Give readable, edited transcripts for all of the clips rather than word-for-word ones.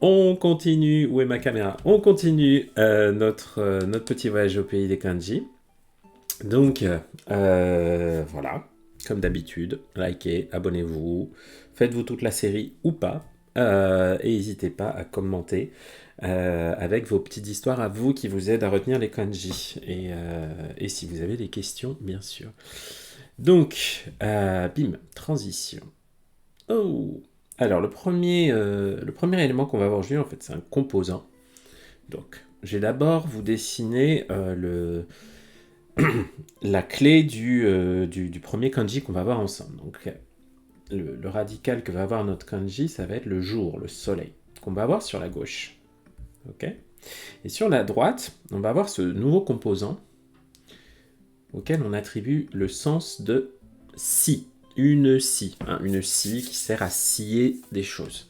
On continue. Où est ma caméra? On continue notre petit voyage au pays des kanji. Donc, voilà. Comme d'habitude, likez, abonnez-vous, faites-vous toute la série ou pas. Et n'hésitez pas à commenter avec vos petites histoires à vous qui vous aident à retenir les kanji. Et si vous avez des questions, bien sûr. Donc, bim, transition. Oh! Alors, le premier élément qu'on va voir aujourd'hui, en fait, c'est un composant. Donc, je vais d'abord vous dessiner la clé du premier kanji qu'on va voir ensemble. Donc, le radical que va avoir notre kanji, ça va être le jour, le soleil, qu'on va avoir sur la gauche. Ok? Et sur la droite, on va avoir ce nouveau composant auquel on attribue le sens de scie. Une scie, hein, une scie qui sert à scier des choses.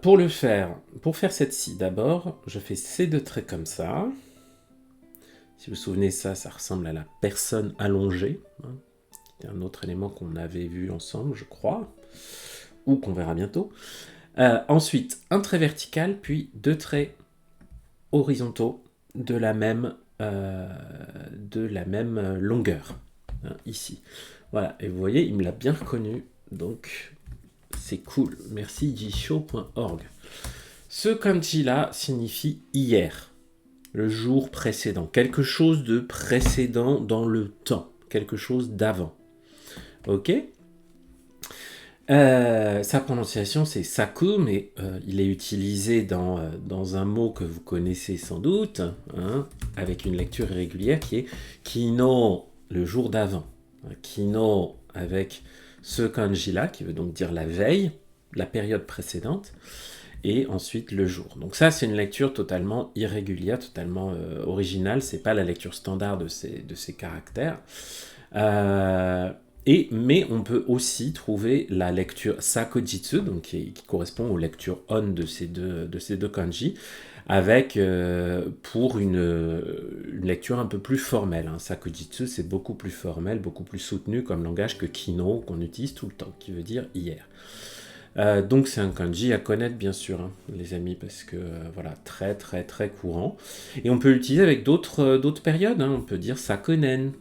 Pour faire cette scie, d'abord, je fais ces deux traits comme ça. Si vous vous souvenez, ça ressemble à la personne allongée. Hein. C'est un autre élément qu'on avait vu ensemble, je crois, ou qu'on verra bientôt. Ensuite, un trait vertical, puis deux traits horizontaux de la même longueur, hein, ici. Voilà, et vous voyez, il me l'a bien reconnu, donc c'est cool. Merci jisho.org. Ce kanji-là signifie hier, le jour précédent, quelque chose de précédent dans le temps, quelque chose d'avant. Ok? Sa prononciation c'est saku, mais il est utilisé dans un mot que vous connaissez sans doute, hein, avec une lecture irrégulière qui est kino, le jour d'avant. Kino avec ce kanji-là, qui veut donc dire la veille, la période précédente, et ensuite le jour. Donc ça, c'est une lecture totalement irrégulière, totalement originale, c'est pas la lecture standard de ces caractères. Mais on peut aussi trouver la lecture sakojitsu, donc qui correspond aux lectures on de ces deux kanji, avec pour une lecture un peu plus formelle. Hein. Sakojitsu, c'est beaucoup plus formel, beaucoup plus soutenu comme langage que kino, qu'on utilise tout le temps, qui veut dire hier. Donc c'est un kanji à connaître bien sûr, hein, les amis, parce que voilà, très très très courant. Et on peut l'utiliser avec d'autres périodes, hein. On peut dire sakunen,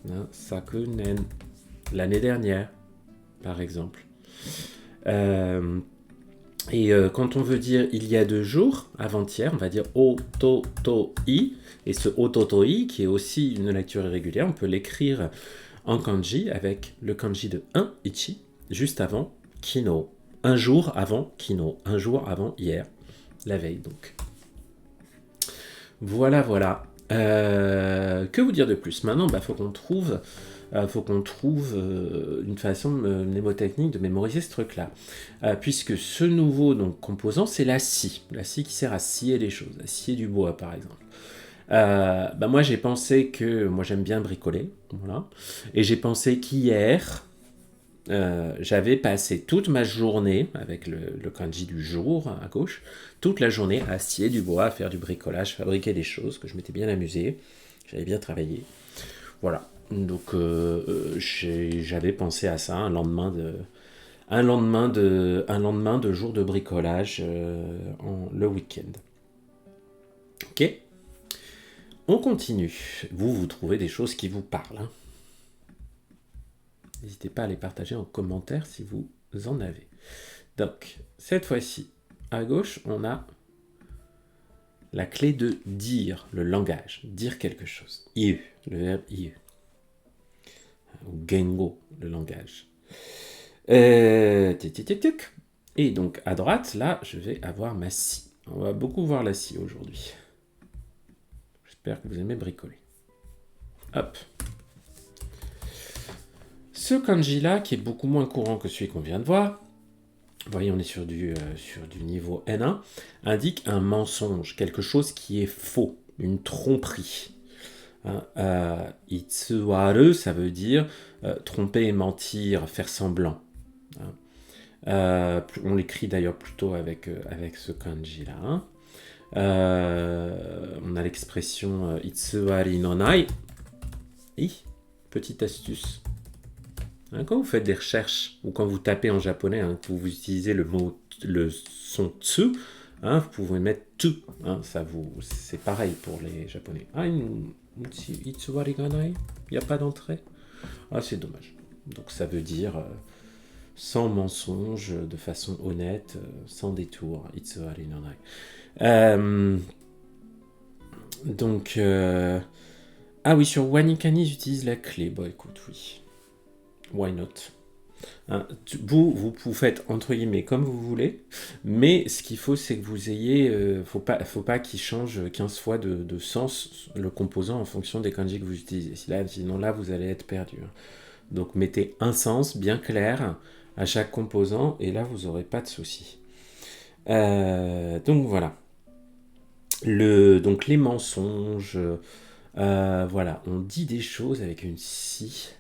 hein, sakunen, l'année dernière, par exemple. Quand on veut dire il y a 2 jours, avant-hier, on va dire ototoi. Et ce ototoi, qui est aussi une lecture irrégulière, on peut l'écrire en kanji avec le kanji de 1, ichi, juste avant kino. Un jour avant kino, un jour avant hier, la veille donc. Voilà, voilà. Que vous dire de plus? Maintenant, faut qu'on trouve une façon mnémotechnique de mémoriser ce truc-là. Puisque ce nouveau donc, composant, c'est la scie. La scie qui sert à scier les choses, à scier du bois, par exemple. Moi, j'ai pensé que... Moi, j'aime bien bricoler. Voilà. Et j'ai pensé qu'hier, j'avais passé toute ma journée, avec le kanji du jour à gauche, toute la journée à scier du bois, à faire du bricolage, fabriquer des choses, que je m'étais bien amusé. J'avais bien travaillé. Voilà. Donc j'avais pensé à ça, un lendemain de jour de bricolage le week-end. Ok. On continue. Vous trouvez des choses qui vous parlent. Hein. N'hésitez pas à les partager en commentaire si vous en avez. Donc, cette fois-ci, à gauche, on a la clé de dire, le langage, dire quelque chose. Iu, le verbe iu. Ou gengo, le langage. Et donc, à droite, là, je vais avoir ma scie. On va beaucoup voir la scie aujourd'hui. J'espère que vous aimez bricoler. Hop. Ce kanji-là, qui est beaucoup moins courant que celui qu'on vient de voir, vous voyez, on est sur du niveau N1, indique un mensonge, quelque chose qui est faux, une tromperie. Itsuwaru, ça veut dire tromper et mentir, faire semblant. On l'écrit d'ailleurs plutôt avec ce kanji-là. Hein. On a l'expression itsuwari no nai. Petite astuce. Quand vous faites des recherches ou quand vous tapez en japonais, hein, que vous utilisez le mot le son tsu, hein, vous pouvez mettre tu, hein, c'est pareil pour les japonais. Ah, itsuwari ganai, il n'y a pas d'entrée. Ah, c'est dommage. Donc ça veut dire sans mensonge, de façon honnête, sans détour. Itsuwari nanai. Donc, ah oui, sur Wanikani, j'utilise la clé. Bon, écoute, oui. Why not? Hein, vous faites entre guillemets comme vous voulez, mais ce qu'il faut, c'est que vous ayez. Faut pas qu'il change 15 fois de sens le composant en fonction des kanji que vous utilisez. Sinon, là, vous allez être perdu. Hein. Donc, mettez un sens bien clair à chaque composant, et là, vous n'aurez pas de souci. Donc, voilà. Donc, les mensonges. Voilà, on dit des choses avec une si.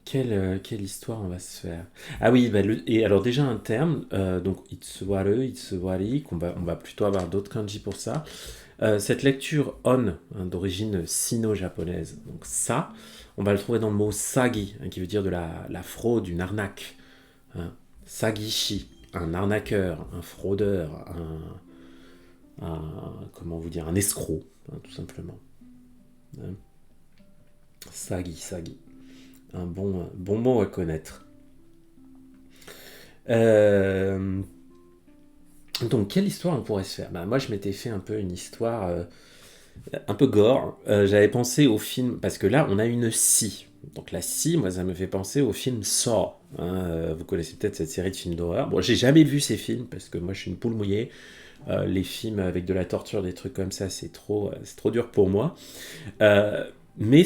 Quelle histoire on va se faire. Ah oui, et alors déjà un terme, donc itsuwaru, itsuwari, on va plutôt avoir d'autres kanji pour ça. Cette lecture on, hein, d'origine sino-japonaise, donc ça, on va le trouver dans le mot sagi, hein, qui veut dire de la fraude, une arnaque. Hein. Sagishi, un arnaqueur, un fraudeur, comment vous dire, un escroc, hein, tout simplement. Hein. Sagi. Un bon mot à connaître. Donc, quelle histoire on pourrait se faire? Moi, je m'étais fait un peu une histoire un peu gore. J'avais pensé au film, parce que là, on a une scie. Donc, la scie, moi, ça me fait penser au film Saw. Hein, vous connaissez peut-être cette série de films d'horreur. Bon, j'ai jamais vu ces films, parce que moi, je suis une poule mouillée. Les films avec de la torture, des trucs comme ça, c'est trop dur pour moi. Mais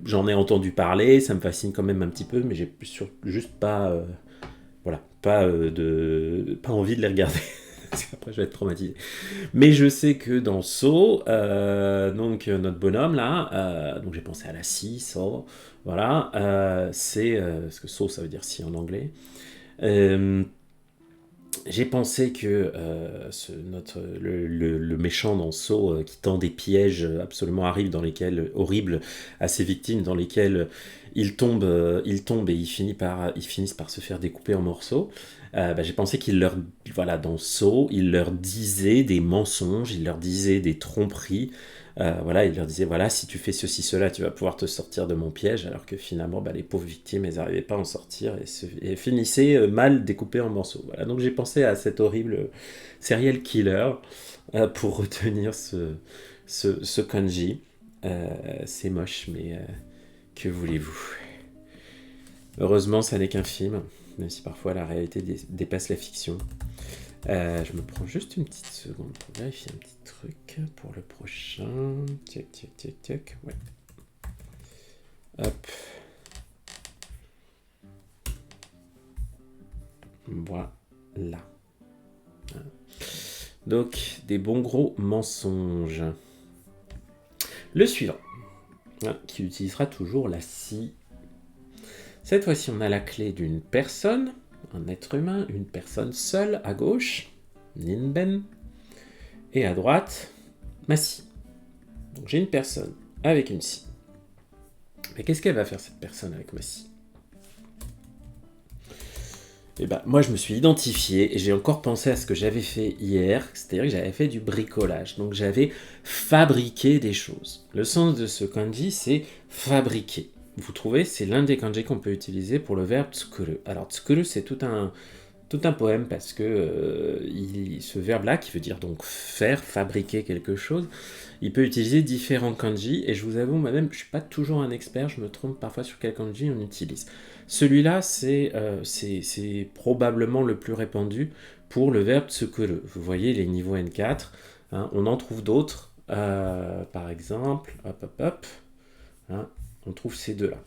j'en ai entendu parler, ça me fascine quand même un petit peu, mais j'ai juste pas, pas envie de les regarder. Parce qu'après, je vais être traumatisé. Mais je sais que dans Saw, donc notre bonhomme là, donc j'ai pensé à la scie, Saw, voilà, c'est parce que Saw ça veut dire scie en anglais. J'ai pensé que le méchant dans Saw qui tend des pièges absolument horribles à ses victimes, dans lesquels il tombe et ils finissent par se faire découper en morceaux. J'ai pensé dans Saw, il leur disait des mensonges, il leur disait des tromperies. Il leur disait, voilà, si tu fais ceci, cela, tu vas pouvoir te sortir de mon piège, alors que finalement, les pauvres victimes, elles n'arrivaient pas à en sortir et finissaient mal découpées en morceaux. Voilà, donc j'ai pensé à cet horrible serial killer pour retenir ce kanji. C'est moche, mais que voulez-vous? Heureusement, ça n'est qu'un film, même si parfois la réalité dépasse la fiction. Je me prends juste une petite seconde pour vérifier un petit truc pour le prochain. Tiac. Ouais. Hop. Voilà. Donc, des bons gros mensonges. Le suivant, qui utilisera toujours la scie. Cette fois-ci, on a la clé d'une personne, un être humain, une personne seule à gauche, Ninben, et à droite, ma scie. Donc j'ai une personne avec une scie. Mais qu'est-ce qu'elle va faire cette personne avec ma scie? Moi je me suis identifié et j'ai encore pensé à ce que j'avais fait hier, c'est-à-dire que j'avais fait du bricolage. Donc j'avais fabriqué des choses. Le sens de ce kanji, c'est fabriquer. Vous trouvez, c'est l'un des kanji qu'on peut utiliser pour le verbe tsukuru. Alors tsukuru, c'est tout un poème parce que ce verbe-là, qui veut dire donc faire, fabriquer quelque chose, il peut utiliser différents kanji, et je vous avoue, moi-même, je ne suis pas toujours un expert, je me trompe parfois sur quel kanji on utilise. Celui-là, c'est probablement le plus répandu pour le verbe tsukuru. Vous voyez les niveaux N4, hein, on en trouve d'autres, par exemple, hein, on trouve ces deux-là.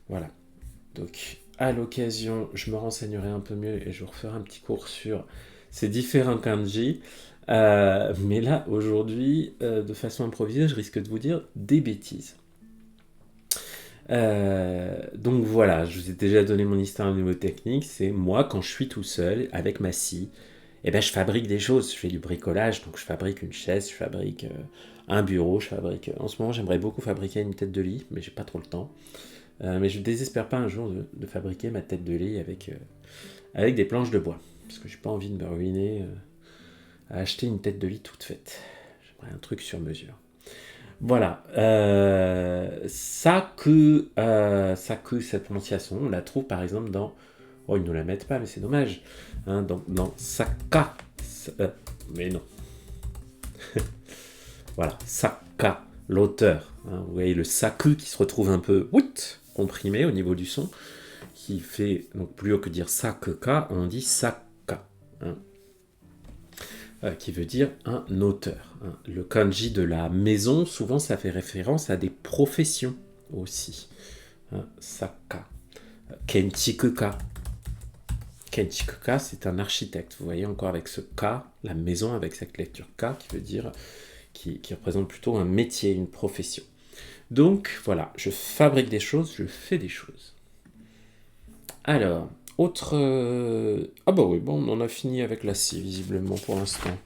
Voilà. Donc, à l'occasion, je me renseignerai un peu mieux et je vous referai un petit cours sur ces différents kanji. Mais là, aujourd'hui, de façon improvisée, je risque de vous dire des bêtises. Donc voilà, je vous ai déjà donné mon histoire mnémotechnique. C'est moi, quand je suis tout seul, avec ma scie, je fabrique des choses. Je fais du bricolage, donc je fabrique une chaise, je fabrique un bureau, en ce moment, j'aimerais beaucoup fabriquer une tête de lit, mais j'ai pas trop le temps. Mais je ne désespère pas un jour de fabriquer ma tête de lit avec des planches de bois. Parce que je n'ai pas envie de me ruiner à acheter une tête de lit toute faite. J'aimerais un truc sur mesure. Voilà. Cette prononciation, on la trouve par exemple dans... Oh, ils ne nous la mettent pas, mais c'est dommage. Hein, dans Saka. Mais non. Voilà, Saka, l'auteur. Hein, vous voyez le saku qui se retrouve un peu comprimé au niveau du son, qui fait, donc plus haut que dire sakka, on dit Saka. Hein, qui veut dire un auteur. Hein. Le kanji de la maison, souvent ça fait référence à des professions aussi. Hein, Saka. Kenchikuka. Kenchikuka, c'est un architecte. Vous voyez encore avec ce K, la maison avec cette lecture K qui veut dire, qui représente plutôt un métier, une profession. Donc voilà, je fabrique des choses, je fais des choses. Alors, autre... Ah bah oui, bon, on en a fini avec la scie, visiblement, pour l'instant.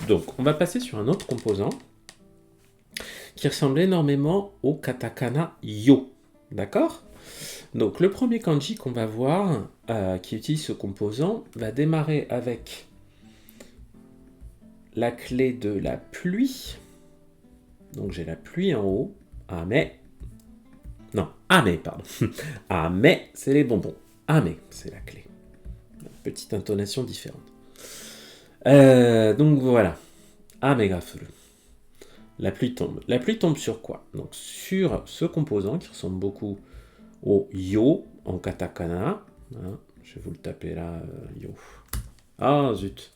Donc, on va passer sur un autre composant qui ressemble énormément au katakana yo. D'accord ? Donc, le premier kanji qu'on va voir, qui utilise ce composant, va démarrer avec la clé de la pluie. Donc, j'ai la pluie en haut. Ame. Non, ame, pardon. Ame, c'est les bonbons. Ame, c'est la clé. Petite intonation différente. Donc voilà. Ame ga furu. La pluie tombe. La pluie tombe sur quoi? Donc sur ce composant qui ressemble beaucoup au yo en katakana. Hein, je vais vous le taper là, yo. Ah zut.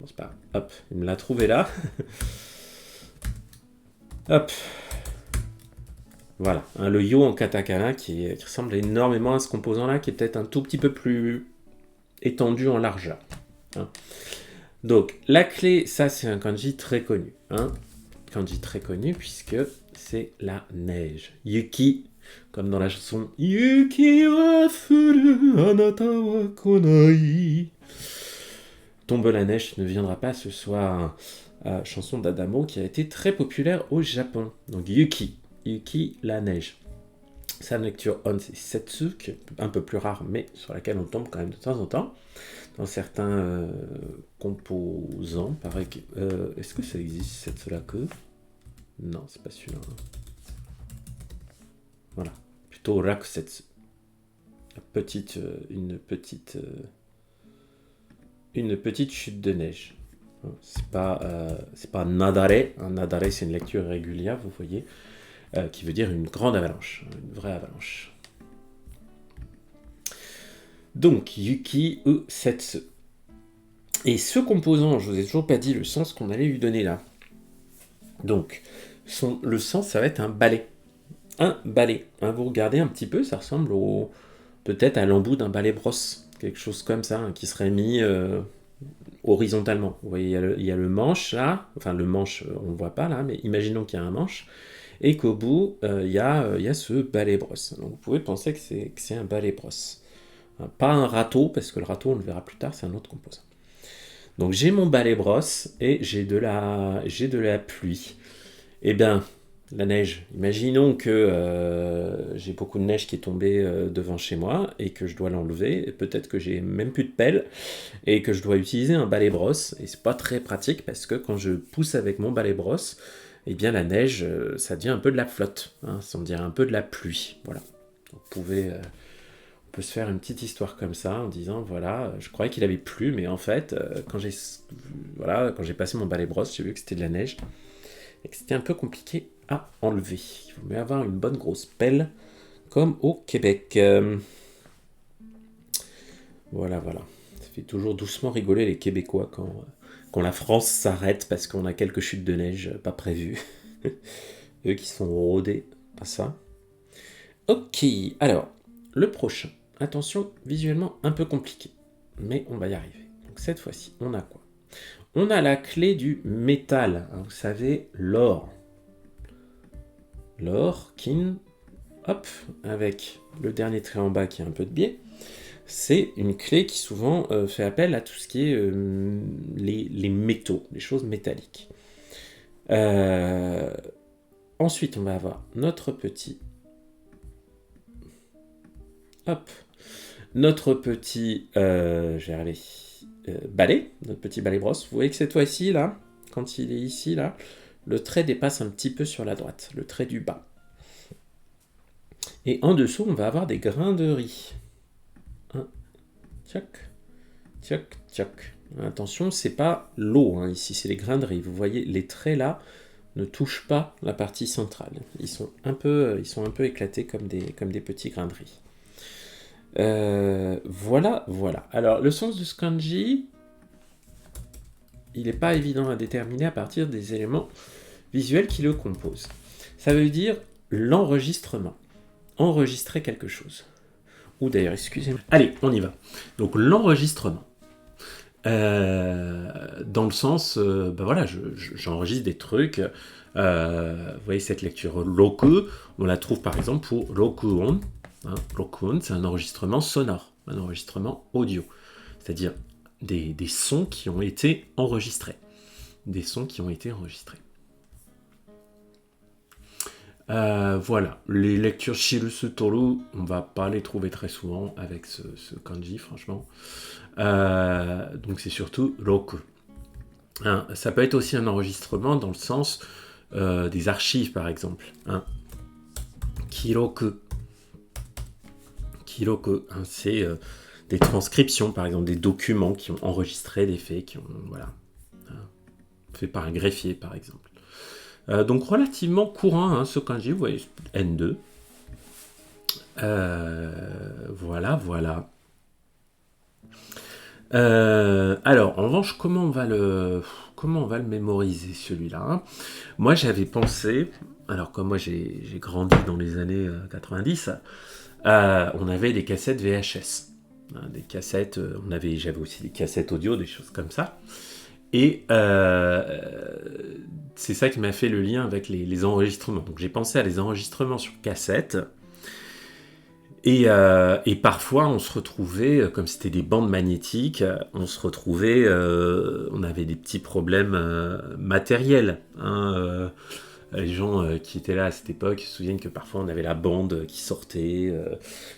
Bon, c'est pas grave. Hop, il me l'a trouvé là. Hop. Voilà, hein, le yo en katakana qui ressemble énormément à ce composant-là, qui est peut-être un tout petit peu plus étendu en largeur. Hein. Donc, la clé, ça c'est un kanji très connu. Hein. Kanji très connu puisque c'est la neige. Yuki, comme dans la chanson Yuki wa furu, anata wa konai. Tombe la neige ne viendra pas, ce soir. Chanson d'Adamo qui a été très populaire au Japon. Donc Yuki. Yuki, la neige. Sa lecture on, c'est Setsu, qui est un peu plus rare, mais sur laquelle on tombe quand même de temps en temps. Dans certains composants, pareil. Est-ce que ça existe, Setsu Raku? Non, c'est pas celui-là. Hein. Voilà. Plutôt Rakusetsu. Une petite chute de neige. C'est pas nadare. Un nadare, c'est une lecture régulière, vous voyez. Qui veut dire une grande avalanche, une vraie avalanche. Donc, Yuki ou Setsu. Et ce composant, je vous ai toujours pas dit le sens qu'on allait lui donner là. Donc, le sens, ça va être un balai. Un balai. Hein, vous regardez un petit peu, ça ressemble peut-être à l'embout d'un balai brosse. Quelque chose comme ça, hein, qui serait mis horizontalement. Vous voyez, il y a le manche là. Enfin, le manche, on ne le voit pas là, mais imaginons qu'il y a un manche. Et qu'au bout, il y a ce balai brosse. Donc vous pouvez penser que c'est un balai brosse. Pas un râteau, parce que le râteau, on le verra plus tard, c'est un autre composant. Donc j'ai mon balai brosse et j'ai de la pluie. Eh bien, la neige. Imaginons que j'ai beaucoup de neige qui est tombée devant chez moi et que je dois l'enlever. Peut-être que j'ai même plus de pelle et que je dois utiliser un balai brosse. Et c'est pas très pratique parce que quand je pousse avec mon balai brosse, eh bien la neige, ça devient un peu de la flotte, hein, ça me dirait un peu de la pluie. Voilà. On peut se faire une petite histoire comme ça en disant voilà, je croyais qu'il avait plu, mais en fait, quand j'ai passé mon balai brosse, j'ai vu que c'était de la neige et que c'était un peu compliqué à enlever. Il faut mieux avoir une bonne grosse pelle, comme au Québec. Voilà. Ça fait toujours doucement rigoler les Québécois quand la France s'arrête parce qu'on a quelques chutes de neige pas prévues. Eux qui sont rodés à ça. Ok, alors, le prochain. Attention, visuellement un peu compliqué, mais on va y arriver. Donc cette fois-ci, on a quoi? On a la clé du métal. Hein, vous savez, l'or. L'or, kin, hop, avec le dernier trait en bas qui a un peu de biais. C'est une clé qui souvent fait appel à tout ce qui est les métaux, les choses métalliques. Ensuite, on va avoir notre petit hop, notre petit balai, notre petit balai brosse. Vous voyez que cette fois-ci, là, quand il est ici, là, le trait dépasse un petit peu sur la droite, le trait du bas. Et en dessous, on va avoir des grains de riz. Tchac, tchac, tchac. Attention, c'est pas l'eau, hein, ici, c'est les grains de riz. Vous voyez, les traits là ne touchent pas la partie centrale. Ils sont un peu éclatés comme des petits grains de riz. Voilà. Alors, le sens de ce kanji, il n'est pas évident à déterminer à partir des éléments visuels qui le composent. Ça veut dire l'enregistrement. Enregistrer quelque chose. Ou d'ailleurs, excusez-moi. Allez, on y va. Donc, l'enregistrement. Dans le sens, voilà, j'enregistre des trucs. Vous voyez cette lecture roku, on la trouve par exemple pour rokuon. Hein, rokuon, c'est un enregistrement sonore, un enregistrement audio, c'est-à-dire des sons qui ont été enregistrés, des sons qui ont été enregistrés. Voilà, les lectures shirusu toru, on va pas les trouver très souvent avec ce kanji, franchement. Donc c'est surtout roku. Hein, ça peut être aussi un enregistrement dans le sens des archives, par exemple. Hein. Kiroku. Kiroku, hein, c'est des transcriptions, par exemple, des documents qui ont enregistré des faits, qui ont, voilà, hein, fait par un greffier, par exemple. Donc relativement courant, hein, ce kanji, vous voyez, N2. Voilà. Alors, en revanche, comment on va le mémoriser, celui-là, hein. Moi, j'avais pensé, alors comme moi j'ai grandi dans les années 90, on avait des cassettes VHS. Hein, des cassettes, j'avais aussi des cassettes audio, des choses comme ça. Et c'est ça qui m'a fait le lien avec les enregistrements. Donc j'ai pensé à des enregistrements sur cassette. Et parfois, on se retrouvait, comme c'était des bandes magnétiques, on avait des petits problèmes matériels. Hein, les gens qui étaient là à cette époque se souviennent que parfois on avait la bande qui sortait,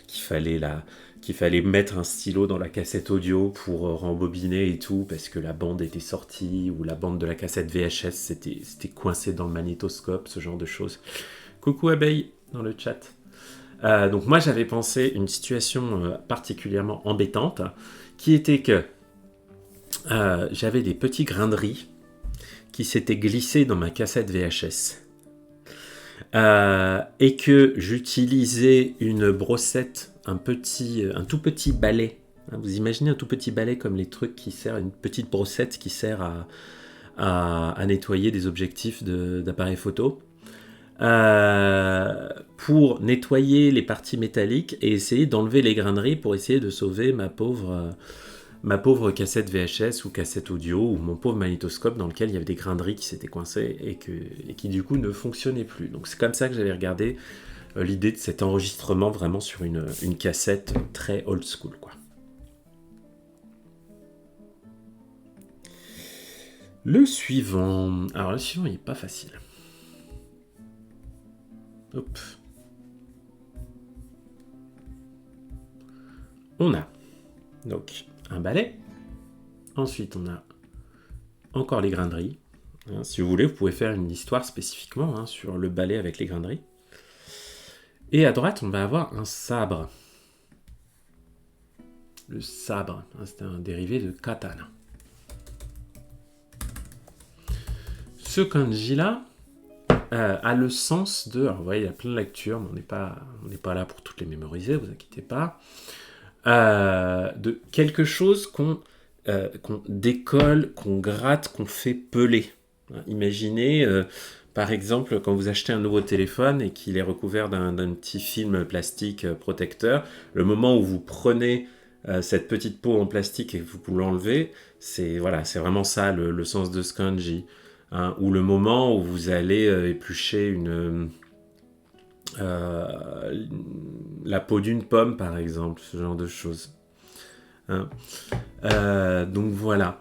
qu'il fallait mettre un stylo dans la cassette audio pour rembobiner et tout, parce que la bande était sortie, ou la bande de la cassette VHS c'était coincé dans le magnétoscope, ce genre de choses. Coucou abeille dans le chat. Donc moi j'avais pensé une situation particulièrement embêtante, qui était que j'avais des petits grains de riz qui s'étaient glissés dans ma cassette VHS. Et que j'utilisais une brossette, un tout petit balai. Vous imaginez un tout petit balai comme les trucs qui servent, une petite brossette qui sert à nettoyer des objectifs d'appareils photo. Pour nettoyer les parties métalliques et essayer d'enlever les grains de riz pour essayer de sauver ma pauvre cassette VHS ou cassette audio ou mon pauvre magnétoscope dans lequel il y avait des grains de riz qui s'étaient coincés et qui du coup ne fonctionnaient plus. Donc c'est comme ça que j'avais regardé l'idée de cet enregistrement vraiment sur une cassette très old school, quoi. Le suivant. Alors le suivant il n'est pas facile. Hop. On a donc un balai. Ensuite, on a encore les grains de riz. Hein, si vous voulez, vous pouvez faire une histoire spécifiquement sur le balai avec les grains de riz. Et à droite, on va avoir un sabre. Le sabre, c'est un dérivé de katana. Ce kanji-là a le sens de... Alors, vous voyez, il y a plein de lectures, mais on n'est pas là pour toutes les mémoriser, vous inquiétez pas. De quelque chose qu'on décolle, qu'on gratte, qu'on fait peler. Imaginez, par exemple, quand vous achetez un nouveau téléphone et qu'il est recouvert d'un petit film plastique protecteur, le moment où vous prenez cette petite peau en plastique et que vous l'enlevez, c'est vraiment ça le sens de ce kanji. Hein, ou le moment où vous allez éplucher la peau d'une pomme, par exemple, ce genre de choses. Hein. Donc voilà,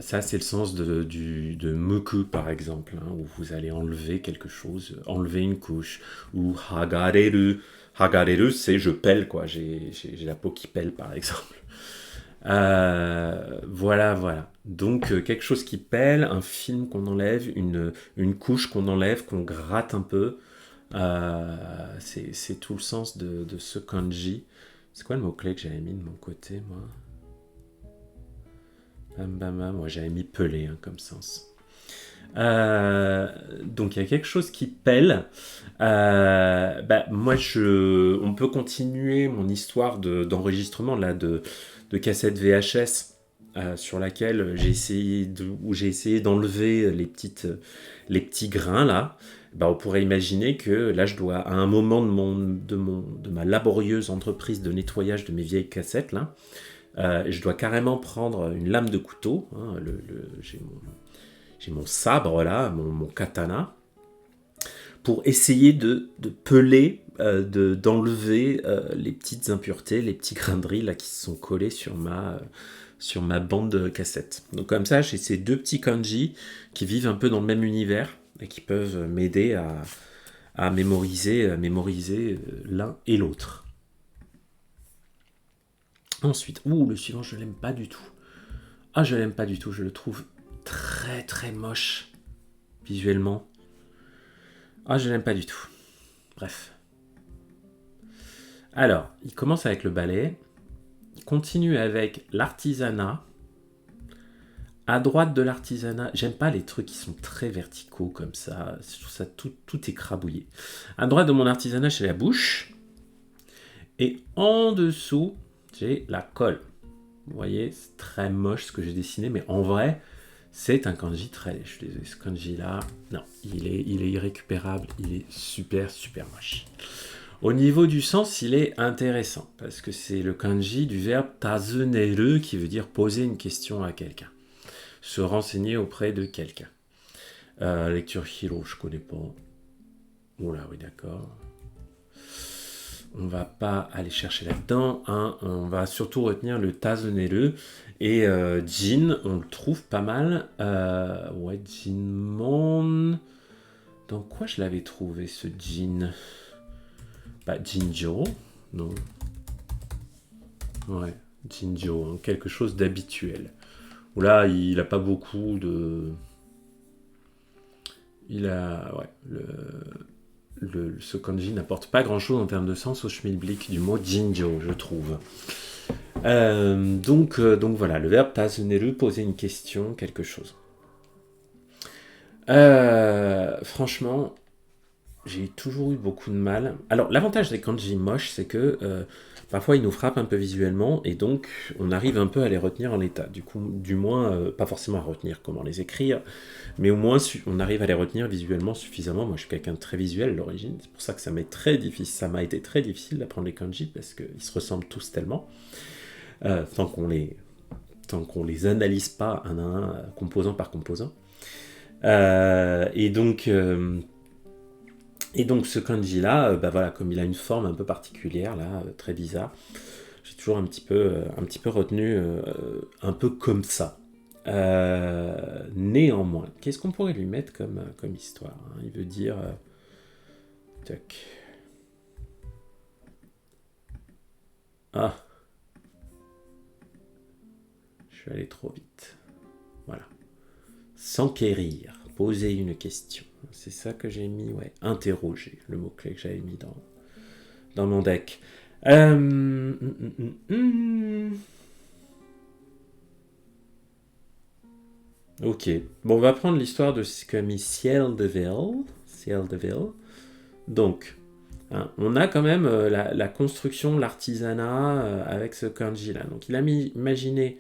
ça c'est le sens de muku, par exemple, où vous allez enlever quelque chose, enlever une couche, ou hagareru. Hagareru, c'est je pèle, quoi. J'ai la peau qui pèle, par exemple. Voilà. Donc, quelque chose qui pèle, un film qu'on enlève, une couche qu'on enlève, qu'on gratte un peu. C'est tout le sens de ce kanji. C'est quoi le mot-clé que j'avais mis de mon côté, moi? Moi j'avais mis pelé comme sens. Donc il y a quelque chose qui pèle. Moi, on peut continuer mon histoire d'enregistrement là, de cassette VHS sur laquelle j'ai essayé d'enlever les petits grains là. On pourrait imaginer que là, je dois, à un moment de ma laborieuse entreprise de nettoyage de mes vieilles cassettes là, je dois carrément prendre une lame de couteau. Hein, j'ai mon sabre là, mon katana, pour essayer de peler, d'enlever les petites impuretés, les petits grains de riz là, qui se sont collés sur ma bande de cassette. Donc comme ça, j'ai ces deux petits kanji qui vivent un peu dans le même univers et qui peuvent m'aider à mémoriser l'un et l'autre. Ensuite, le suivant, je l'aime pas du tout. Ah, je l'aime pas du tout, je le trouve très très moche visuellement. Ah, je l'aime pas du tout. Bref. Alors, il commence avec le ballet, il continue avec l'artisanat. À droite de l'artisanat, j'aime pas les trucs qui sont très verticaux comme ça, je trouve ça tout écrabouillé. À droite de mon artisanat, j'ai la bouche. Et en dessous, j'ai la colle. Vous voyez, c'est très moche ce que j'ai dessiné, mais en vrai, c'est un kanji très... Je suis désolé, ce kanji-là, non, il est irrécupérable, il est super moche. Au niveau du sens, il est intéressant, parce que c'est le kanji du verbe tazuneru, qui veut dire poser une question à quelqu'un. Se renseigner auprès de quelqu'un. Lecture Hiro, je connais pas. Oula, oui, d'accord. On va pas aller chercher là-dedans, hein. On va surtout retenir le tazuneru. Et Jin, on le trouve pas mal. Jinmon. Dans quoi je l'avais trouvé ce Jin? Jinjo. Non. Ouais, Jinjo, hein, quelque chose d'habituel. Où là, il a pas beaucoup de... Il a... Ouais, ce kanji n'apporte pas grand-chose en termes de sens au schmilblick du mot Jinjo, je trouve. Donc voilà, le verbe tazuneru, poser une question, quelque chose. Franchement, j'ai toujours eu beaucoup de mal. Alors, l'avantage des kanji moches, c'est que parfois ils nous frappent un peu visuellement et donc on arrive un peu à les retenir en l'état. Du moins, pas forcément à retenir comment les écrire, mais au moins on arrive à les retenir visuellement suffisamment. Moi, je suis quelqu'un de très visuel à l'origine, c'est pour ça que ça m'a été très difficile d'apprendre les kanji parce qu'ils se ressemblent tous tellement. Tant qu'on les analyse pas un à un, composant par composant. Et donc ce kanji là, voilà, comme il a une forme un peu particulière là, très bizarre, j'ai toujours un petit peu retenu un peu comme ça. Néanmoins, qu'est-ce qu'on pourrait lui mettre comme histoire, hein? Il veut dire tac. Ah, je suis allé trop vite. Voilà. S'enquérir, poser une question. C'est ça que j'ai mis, ouais. Interroger, le mot-clé que j'avais mis dans mon deck. Ok. Bon, on va prendre l'histoire de ce qu'a mis Ciel de Ville. Donc, hein, on a quand même la construction, l'artisanat avec ce kanji-là. Donc, il a imaginé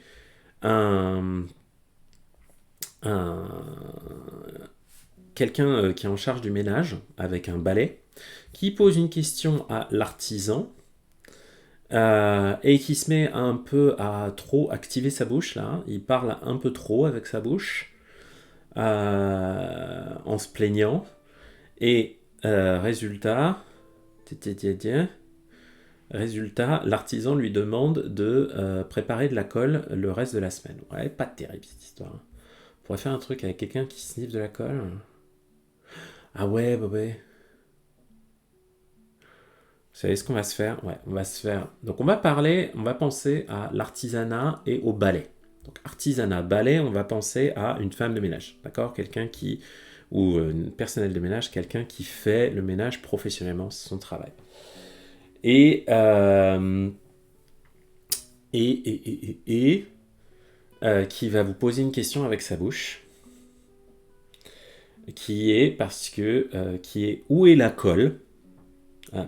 quelqu'un qui est en charge du ménage avec un balai, qui pose une question à l'artisan et qui se met un peu à trop activer sa bouche là. Il parle un peu trop avec sa bouche en se plaignant et résultat, l'artisan lui demande de préparer de la colle le reste de la semaine. Ouais, pas terrible cette histoire. On pourrait faire un truc avec quelqu'un qui sniffe de la colle. Ah ouais, ouais. savez ce qu'on va se faire? Ouais, on va se faire. Donc on va penser à l'artisanat et au balai. Donc artisanat, balai, on va penser à une femme de ménage, d'accord? Quelqu'un qui, ou un personnel de ménage, quelqu'un qui fait le ménage professionnellement, c'est son travail. Et, qui va vous poser une question avec sa bouche, qui est où est la colle?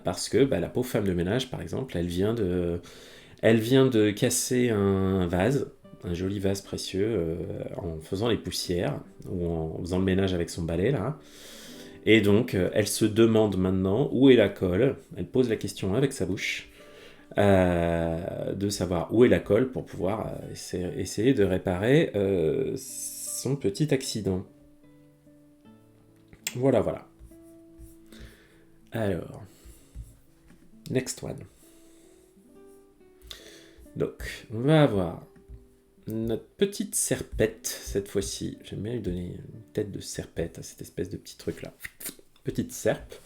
Parce que la pauvre femme de ménage, par exemple, elle vient de casser un vase, un joli vase précieux, en faisant les poussières, ou en faisant le ménage avec son balai, là. Et donc, elle se demande maintenant où est la colle. Elle pose la question avec sa bouche, de savoir où est la colle pour pouvoir essayer de réparer son petit accident. Voilà, voilà. Alors, next one. Donc, on va avoir notre petite serpette, cette fois-ci. J'aime bien lui donner une tête de serpette à cette espèce de petit truc-là. Petite serpe.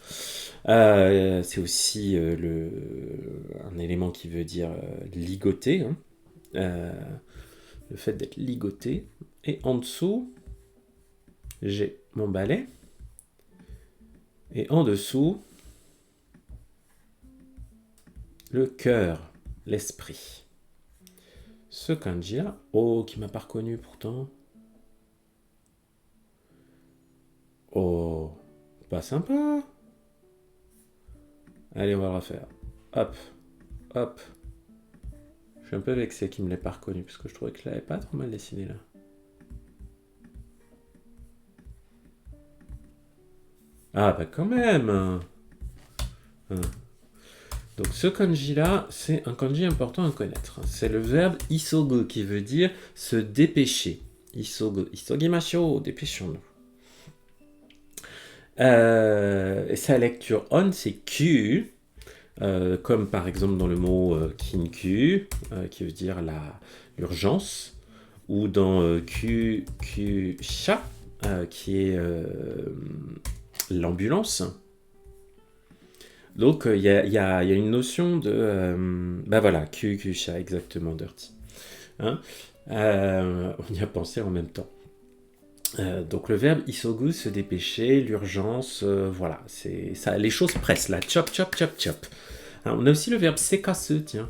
C'est aussi un élément qui veut dire ligoté. Hein. Le fait d'être ligoté. Et en dessous, j'ai mon balai. Et en dessous, le cœur, l'esprit. Ce kanji-là, oh, qui m'a pas reconnu pourtant. Oh, pas sympa. Allez, on va le refaire. Hop, hop. Je suis un peu vexé qu'il me l'ait pas reconnu, parce que je trouvais que je l'avais pas trop mal dessiné là. Ah bah quand même. Donc ce kanji-là, c'est un kanji important à connaître. C'est le verbe isogu qui veut dire se dépêcher. Isogu, isogimashou, dépêchons-nous. Et sa lecture on, c'est Q, comme par exemple dans le mot kinku, qui veut dire l'urgence, ou dans Q-sha, qui est l'ambulance. Donc il y a une notion de... voilà, Q-sha, exactement, dirty. Hein, on y a pensé en même temps. Donc le verbe isogu, se dépêcher, l'urgence, voilà, c'est ça, les choses pressent là, chop, chop, chop, chop. Alors, on a aussi le verbe sekasu, tiens,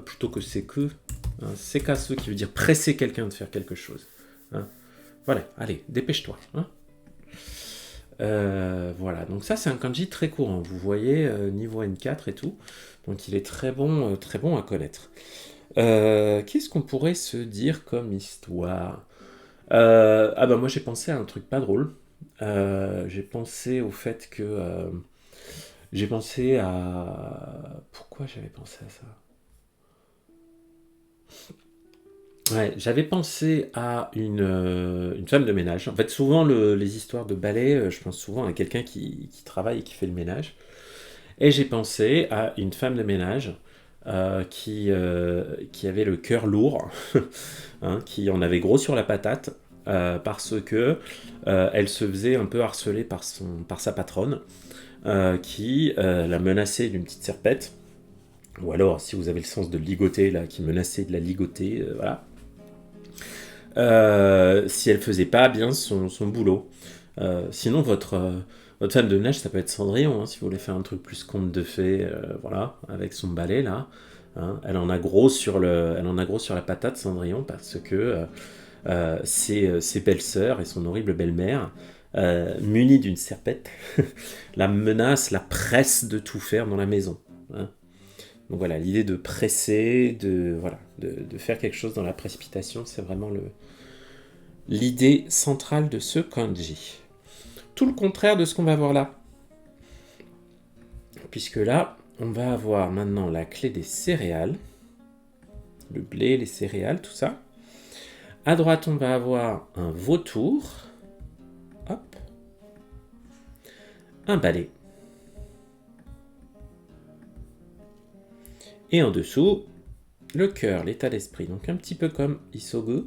plutôt que seku, hein, sekasu qui veut dire presser quelqu'un de faire quelque chose. Hein. Voilà, allez, dépêche-toi. Hein. Voilà, donc ça c'est un kanji très courant, vous voyez, niveau N4 et tout, donc il est très bon à connaître. Qu'est-ce qu'on pourrait se dire comme histoire? Moi j'ai pensé à un truc pas drôle. J'ai pensé au fait que... j'ai pensé à... Pourquoi j'avais pensé à ça? Ouais, j'avais pensé à une femme de ménage. En fait, souvent, les histoires de balai, je pense souvent à quelqu'un qui travaille et qui fait le ménage. Et j'ai pensé à une femme de ménage qui avait le cœur lourd, hein, qui en avait gros sur la patate, parce que elle se faisait un peu harceler par sa patronne, qui la menaçait d'une petite serpette, ou alors, si vous avez le sens de ligoter, là, qui menaçait de la ligoter, voilà. Si elle faisait pas bien son boulot. Sinon, votre femme de ménage, ça peut être Cendrillon, hein, si vous voulez faire un truc plus conte de fées, voilà, avec son balai là. Hein. Elle en a gros sur la patate, Cendrillon, parce que ses belles-sœurs et son horrible belle-mère, munies d'une serpette, la menacent, la pressent de tout faire dans la maison. Hein. Donc voilà, l'idée de presser, de faire quelque chose dans la précipitation, c'est vraiment l'idée centrale de ce kanji. Tout le contraire de ce qu'on va voir là. Puisque là, on va avoir maintenant la clé des céréales. Le blé, les céréales, tout ça. À droite, on va avoir un vautour. Hop. Un balai. Et en dessous, le cœur, l'état d'esprit. Donc un petit peu comme isogu.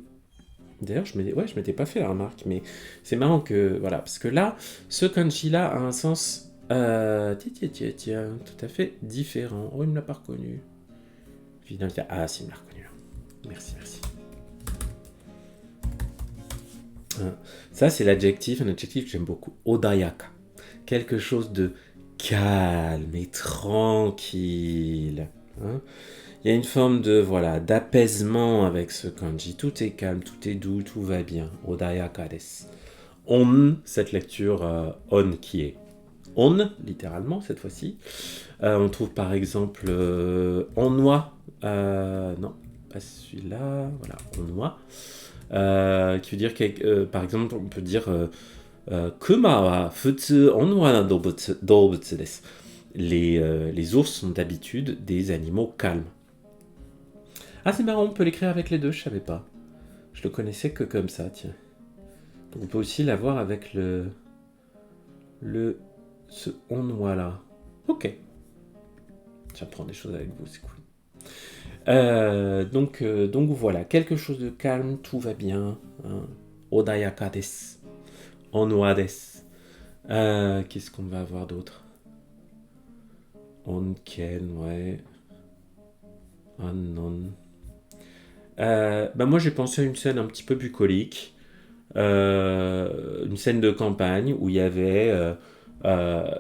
D'ailleurs, je m'étais pas fait la remarque, mais c'est marrant que... Voilà, parce que là, ce kanji-là a un sens Tiens, tout à fait différent. Oh, il me l'a pas reconnu. Finalité. Ah, si, il me l'a reconnu. Merci. Ça, c'est l'adjectif, un adjectif que j'aime beaucoup. Odayaka. Quelque chose de calme et tranquille. Hein. Il y a une forme de d'apaisement avec ce kanji. Tout est calme, tout est doux, tout va bien. Odayaka desu. On, cette lecture on qui est on, littéralement cette fois-ci. On trouve par exemple onwa. Non, pas celui-là. Voilà, onwa. Qui veut dire, par exemple, on peut dire Kuma wa futsu onwa na doubutsu desu. Les ours sont d'habitude des animaux calmes. Ah, c'est marrant, on peut l'écrire avec les deux, je savais pas. Je le connaissais que comme ça, tiens. Donc on peut aussi l'avoir avec ce onwa là. Ok. J'apprends des choses avec vous, c'est cool. Donc voilà, quelque chose de calme, tout va bien. Hein. Odayaka desu. Onwa desu. Qu'est-ce qu'on va avoir d'autre? Onken, ouais. Anon. Moi j'ai pensé à une scène un petit peu bucolique. Une scène de campagne où il y avait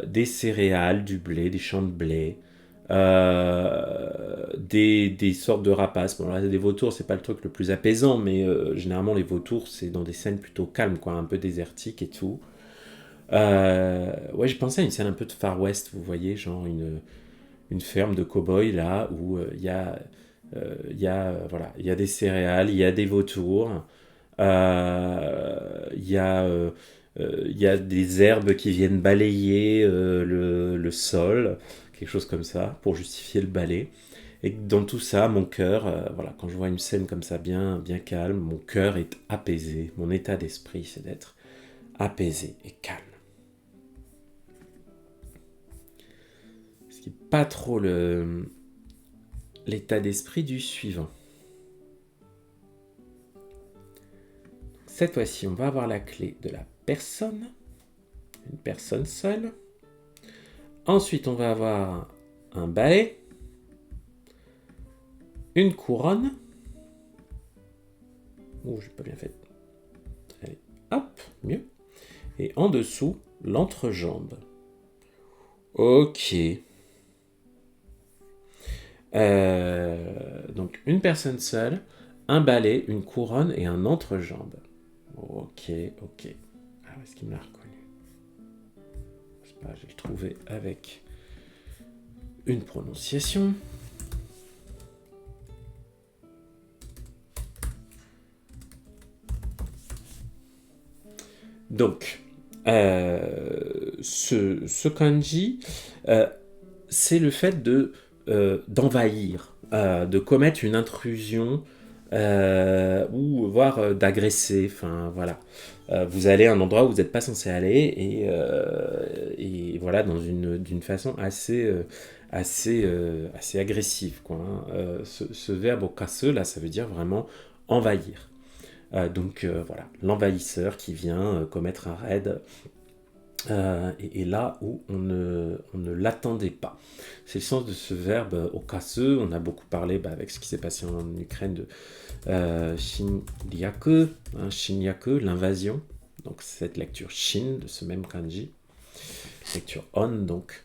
des céréales, du blé, des champs de blé, des sortes de rapaces. Bon, là, des vautours, c'est pas le truc le plus apaisant, mais généralement, les vautours, c'est dans des scènes plutôt calmes, quoi, un peu désertiques et tout. Ouais, j'ai pensé à une scène un peu de Far West, vous voyez, genre une ferme de cow-boys, là, où il y a des céréales, il y a des vautours, il y a des herbes qui viennent balayer le sol, quelque chose comme ça, pour justifier le balai. Et dans tout ça, mon cœur, quand je vois une scène comme ça, bien, bien calme, mon cœur est apaisé. Mon état d'esprit, c'est d'être apaisé et calme. Ce qui n'est pas trop l'état d'esprit du suivant. Cette fois-ci, on va avoir la clé de la personne, une personne seule. Ensuite, on va avoir un balai, une couronne. Oh, j'ai pas bien fait. Allez, hop, mieux. Et en dessous, l'entrejambe. Ok. Donc, une personne seule, un balai, une couronne et un entrejambe. Ok. Ah, est-ce qu'il me l'a reconnu? Je sais pas, je vais le trouver avec une prononciation. Donc, ce kanji, c'est le fait d'envahir, de commettre une intrusion ou voire d'agresser. Enfin voilà, vous allez à un endroit où vous n'êtes pas censé aller et voilà d'une façon assez agressive quoi. Hein. Ce verbe okasu là, ça veut dire vraiment envahir. Donc voilà, l'envahisseur qui vient commettre un raid et là où on ne l'attendait pas. C'est le sens de ce verbe okasu. On a beaucoup parlé avec ce qui s'est passé en Ukraine de Shinryaku, l'invasion. Donc cette lecture Shin de ce même kanji. Lecture On donc.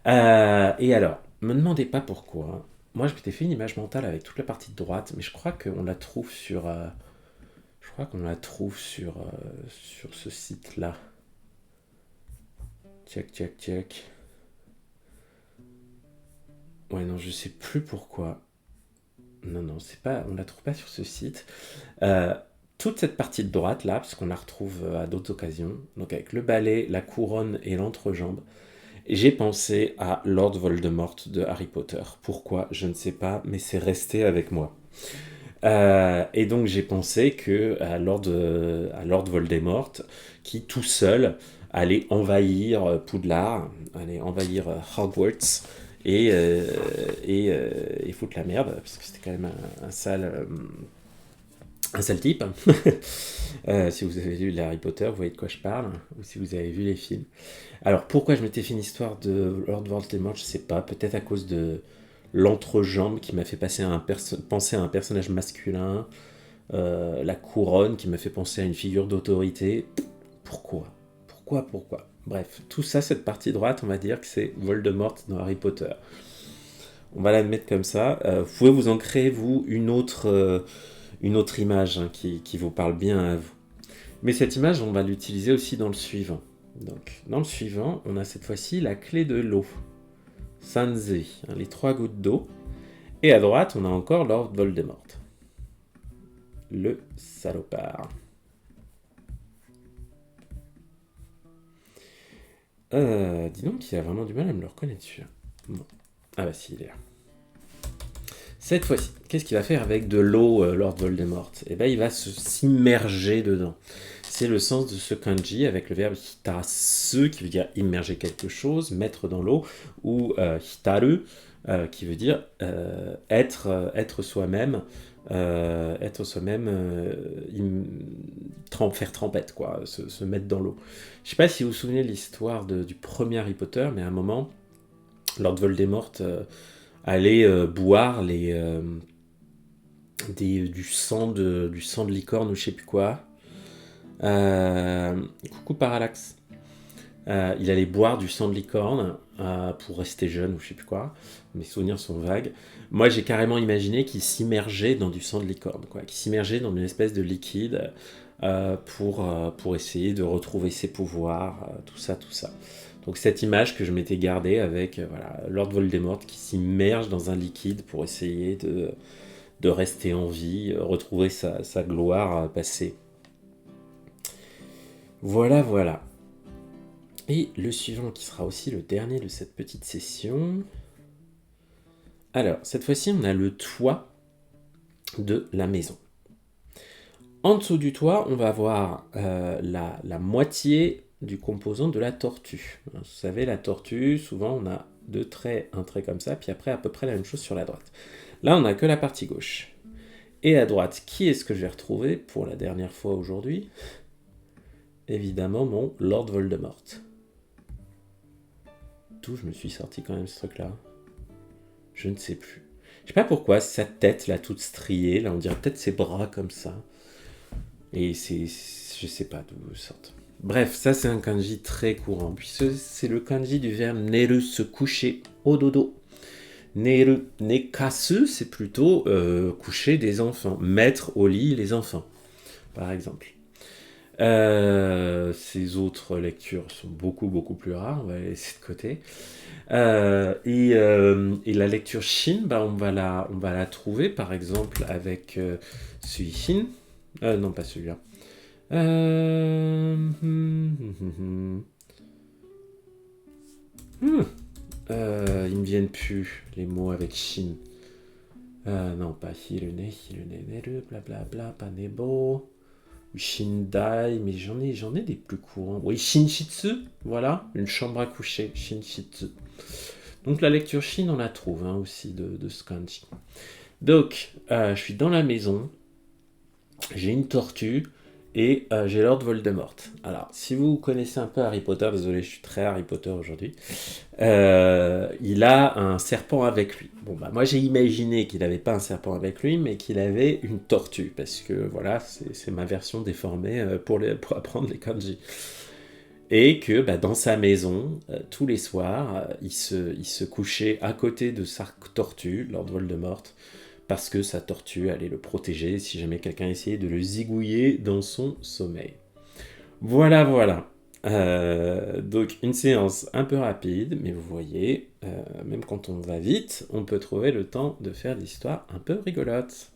Et alors, me demandez pas pourquoi. Moi je m'étais fait une image mentale avec toute la partie de droite, mais je crois qu'on la trouve sur... sur ce site-là. Check. Ouais, non, je sais plus pourquoi. Non, c'est pas, on la trouve pas sur ce site. Toute cette partie de droite là, parce qu'on la retrouve à d'autres occasions, donc avec le balai, la couronne et l'entrejambe, j'ai pensé à Lord Voldemort de Harry Potter. Pourquoi? Je ne sais pas, mais c'est resté avec moi. Et donc j'ai pensé à Lord Voldemort qui tout seul allait envahir Poudlard, allait envahir Hogwarts et foutre la merde parce que c'était quand même un sale Un sale type. Si vous avez lu les Harry Potter, vous voyez de quoi je parle, ou si vous avez vu les films. Alors, pourquoi je m'étais fait une histoire de Lord Voldemort, je sais pas, peut-être à cause de l'entrejambe qui m'a fait penser à un personnage masculin, la couronne qui m'a fait penser à une figure d'autorité. Pourquoi Pourquoi Bref, tout ça, cette partie droite, on va dire que c'est Voldemort dans Harry Potter. On va la mettre comme ça. Vous pouvez vous en créer, vous, une autre image hein, qui vous parle bien à vous. Mais cette image, on va l'utiliser aussi dans le suivant. Donc, dans le suivant, on a cette fois-ci la clé de l'eau. Sanzé, hein, les 3 gouttes d'eau. Et à droite, on a encore Lord Voldemort. Le salopard. Dis donc, il a vraiment du mal à me le reconnaître celui-là. Bon. Ah bah si, il est là. Cette fois-ci, qu'est-ce qu'il va faire avec de l'eau, Lord Voldemort? Eh ben, il va s'immerger dedans. C'est le sens de ce kanji avec le verbe hitarasu qui veut dire immerger quelque chose, mettre dans l'eau, ou hitaru qui veut dire être soi-même, faire trempette, quoi, se mettre dans l'eau. Je sais pas si vous vous souvenez de l'histoire du premier Harry Potter, mais à un moment, Lord Voldemort allait boire du sang de licorne ou je sais plus quoi. Coucou Parallax. Il allait boire du sang de licorne pour rester jeune ou je sais plus quoi. Mes souvenirs sont vagues. Moi, j'ai carrément imaginé qu'il s'immergeait dans du sang de licorne, quoi, qu'il s'immergeait dans une espèce de liquide pour essayer de retrouver ses pouvoirs, tout ça. Donc cette image que je m'étais gardée avec voilà, Lord Voldemort qui s'immerge dans un liquide pour essayer de rester en vie, retrouver sa gloire passée. Voilà. Et le suivant qui sera aussi le dernier de cette petite session. Alors, cette fois-ci, on a le toit de la maison. En dessous du toit, on va avoir la moitié du composant de la tortue. Vous savez, la tortue, souvent, on a 2 traits, un trait comme ça, puis après, à peu près la même chose sur la droite. Là, on n'a que la partie gauche. Et à droite, qui est-ce que je vais retrouver pour la dernière fois aujourd'hui ? Évidemment, mon Lord Voldemort. D'où je me suis sorti quand même ce truc-là ? Je ne sais plus. Je sais pas pourquoi, sa tête, là, toute striée, là, on dirait peut-être ses bras comme ça. Et je sais pas d'où sortent. Bref, ça c'est un kanji très courant, puisque c'est le kanji du verbe neru, se coucher au dodo. Neru, nekasu, c'est plutôt coucher des enfants, mettre au lit les enfants, par exemple. Ces autres lectures sont beaucoup plus rares, on va les laisser de côté. Et la lecture Shin, on va la trouver par exemple avec Suishin. Non, pas celui-là. Il me viennent plus les mots avec Shin. Non, pas Hirune, Neru, blablabla, pas Nebo. Shindai, mais j'en ai des plus courants. Oui, Shinshitsu, voilà, une chambre à coucher, Shinshitsu. Donc la lecture Shin, on la trouve aussi de ce kanji. Donc, je suis dans la maison, j'ai une tortue et j'ai Lord Voldemort. Alors, si vous connaissez un peu Harry Potter, désolé, je suis très Harry Potter aujourd'hui, il a un serpent avec lui. Bon, moi j'ai imaginé qu'il n'avait pas un serpent avec lui, mais qu'il avait une tortue, parce que voilà, c'est ma version déformée pour apprendre les kanji. Et que dans sa maison, tous les soirs, il se couchait à côté de sa tortue, Lord Voldemort, parce que sa tortue allait le protéger si jamais quelqu'un essayait de le zigouiller dans son sommeil. Voilà. Donc une séance un peu rapide, mais vous voyez, même quand on va vite, on peut trouver le temps de faire des histoires un peu rigolotes.